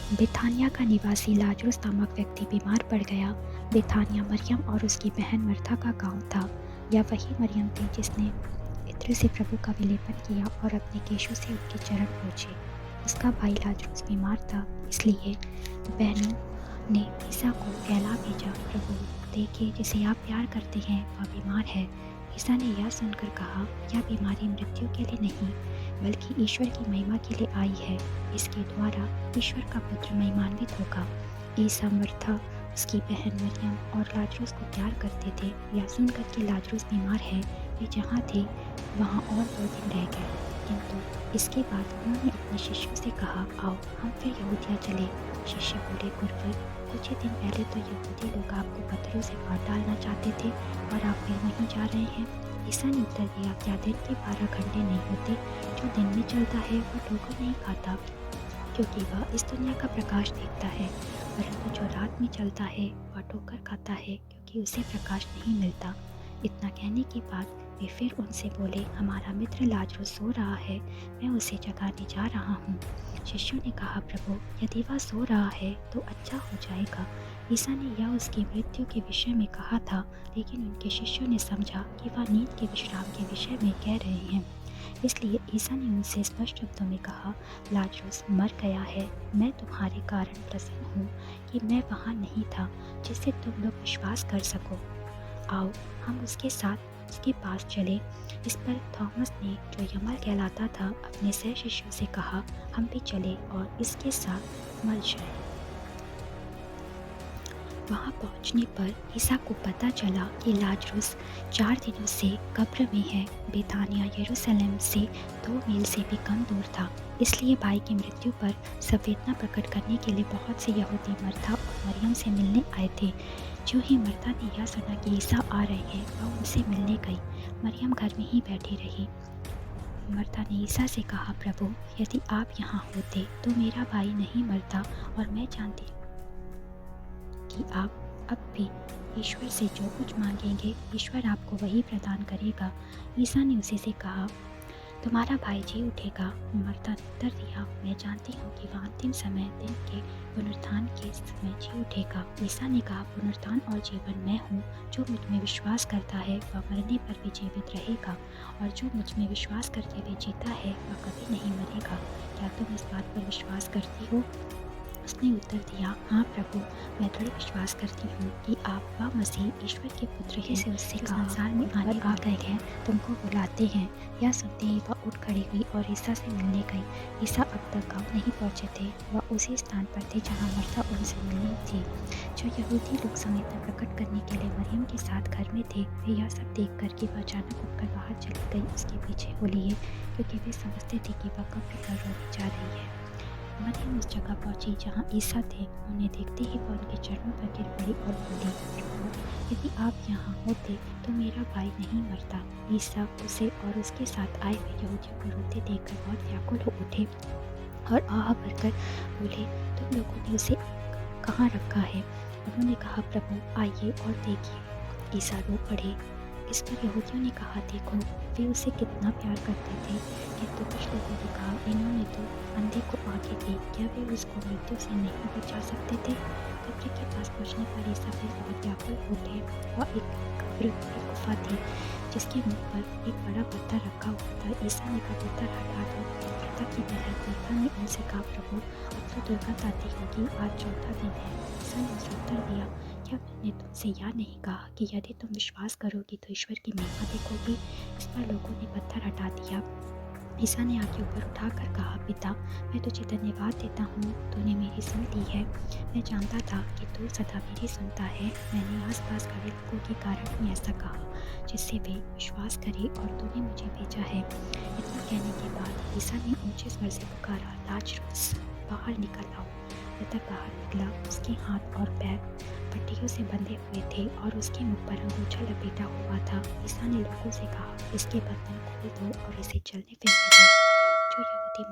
बेथानिया का निवासी लाजरुस नामक व्यक्ति बीमार पड़ गया। बेथानिया मरियम और उसकी बहन मर्था का गांव था। यह वही मरियम थी जिसने इत्र से प्रभु का विलेपन किया और अपने केशों से उनके चरण पोंछे। उसका भाई लाजरुस बीमार था, इसलिए बहनों ने ईसा को कहला भेजा, प्रभु देखिए, जिसे आप प्यार करते हैं वह बीमार है। ईसा ने यह सुनकर कहा, यह बीमारी मृत्यु के लिए नहीं बल्कि ईश्वर की महिमा के लिए आई है। इसके द्वारा ईश्वर का पुत्र महिमान्वित होगा। ईसा मर्था, उसकी बहन मरियम और लाजरुस को प्यार करते थे। यह सुनकर कि लाजरुस बीमार है, वे जहाँ थे वहाँ और 2 दिन रह गए। किंतु इसके बाद उन्होंने अपने शिष्यों से कहा, आओ हम फिर यहूदिया चले। शिष्य बोले, गुरुवर, कुछ ही दिन पहले तो यहूदी लोग आपको पत्थरों से मार डालना चाहते थे और आप फिर वहीं जा रहे हैं। ईसा ने उत्तर दिया, क्या दिन के 12 घंटे नहीं होते? जो दिन में चलता है वह ठोकर नहीं खाता, क्योंकि वह इस दुनिया का प्रकाश देखता है, परंतु जो रात में चलता है वह ठोकर खाता है, क्योंकि उसे प्रकाश नहीं मिलता। इतना कहने के बाद वे फिर उनसे बोले, हमारा मित्र लाजरुस सो रहा है, मैं उसे जगाने जा रहा हूँ। शिष्यों ने कहा, प्रभु यदि वह सो रहा है तो अच्छा हो जाएगा। ईसा ने यह उसकी मृत्यु के विषय में कहा था, लेकिन उनके शिष्यों ने समझा कि वह नींद के विश्राम के विषय में कह रहे हैं। इसलिए ईसा ने उनसे स्पष्ट शब्दों में कहा, लाजरुस मर गया है। मैं तुम्हारे कारण प्रसन्न हूँ कि मैं वहाँ नहीं था, जिससे तुम लोग विश्वास कर सको। आओ हम उसके साथ उसके पास चले। इस पर थॉमस ने, जो यमल कहलाता था, अपने सह शिष्यों से कहा, हम भी चले और इसके साथ मर जाएं। वहाँ पहुँचने पर ईसा को पता चला कि लाजरुस 4 दिनों से कब्र में है। बेथानिया यरूशलेम से 2 मील से भी कम दूर था। इसलिए भाई की मृत्यु पर संवेदना प्रकट करने के लिए बहुत से यहूदी मर्था और मरियम से मिलने आए थे। जो ही मर्था ने यह सुना कि ईसा आ रहे हैं, वह उनसे मिलने गई। मरियम घर में ही बैठी रही। मर्था ने ईसा से कहा, प्रभु यदि आप यहाँ होते तो मेरा भाई नहीं मरता, और मैं जानती कि आप अब भी ईश्वर से जो कुछ मांगेंगे ईश्वर आपको वही प्रदान करेगा। ईसा ने उसी से कहा, तुम्हारा भाई जी उठेगा। मर्था ने उत्तर दिया, मैं जानती हूँ कि वह अंतिम समय दिन के पुनरुत्थान के समय जी उठेगा। ईसा ने कहा, पुनरुत्थान और जीवन मैं हूँ। जो मुझ में विश्वास करता है वह मरने पर भी जीवित रहेगा, और जो मुझ में विश्वास करते हुए जीता है वह कभी नहीं मरेगा। क्या तुम इस बात पर विश्वास करती हो? उसने उत्तर दिया, हाँ प्रभु, मैं दृढ़ विश्वास करती हूँ कि आप वह मसीह ईश्वर के पुत्र हैं। से उससे संसार में आने आ गए हैं, तुमको बुलाते हैं। यह सुनते ही वह उठ खड़ी हुई और ईसा से मिलने गई। ईसा अब तक गाँव नहीं पहुँचे थे, वह उसी स्थान पर थे जहाँ मर्था उनसे मिलनी थी। जो यहूदी लोग संवेदना प्रकट करने के लिए मरियम के साथ घर में थे, वे यह सब देख कर कि वह अचानक उठकर बाहर चली गई उसके पीछे हो लिए, क्योंकि वे समझते थे कि वह कब्र पर रोने जा रही है। मरियम उस जगह पहुंची जहां ईसा थे। उन्हें देखते ही वह उनके चरणों पर गिर पड़ी और बोली, प्रभु यदि आप यहाँ होते तो मेरा भाई नहीं मरता। ईसा उसे और उसके साथ आए हुए यहूदियों को रोते देखकर बहुत व्याकुल हो उठे और आह भरकर बोले, तुम लोगों ने उसे कहाँ रखा है? उन्होंने कहा, प्रभु आइए और देखिए। ईसा रो पड़े। इस पर यहूदियों ने कहा, देखो वे उसे कितना प्यार करते थे। किंतु कुछ लोगों ने कहा, इन्होंने तो अंधे को आंखें दी, क्या वे उसको मृत्यु से नहीं बचा सकते थे? कब्र के पास पहुँचने पर ईसा फिर बहुत व्याकुल उठे। वह एक कब्र एक गुफा थी जिसके मुख पर एक बड़ा पत्थर रखा हुआ था। ईसा ने कहा, पत्थर हटा दो। मर्था की बहन मर्था ने उनसे कहा, प्रभु अब तो दुर्गंध आती होगी, आज 4था दिन है। ईसा ने उसे उत्तर दिया, क्या मैंने तुमसे यह नहीं कहा कि यदि तुम विश्वास करोगी तो ईश्वर की महिमा देखोगी? इस पर लोगों ने पत्थर हटा दिया। ईसा ने आंखें ऊपर उठाकर कहा, पिता मैं तुझे धन्यवाद देता हूँ, तूने मेरी सुन ली है। मैं जानता था कि तू सदा मेरी सुनता है। मैंने आसपास खड़े लोगों के कारण ही ऐसा कहा, जिससे वे विश्वास करें और तूने मुझे भेजा है। इतना कहने के बाद ईसा ने ऊंचे स्वर से पुकारा, लाजरुस बाहर निकल आओ। मृतक बाहर निकला। उसके हाथ और पैर पट्टियों से बंधे हुए थे और उसके मुख पर अंगूछा लपेटा हुआ था। ईसा ने लोगों से कहा, इसके बंधन खोल दो और इसे चलने फिरने दो। जो यहूदी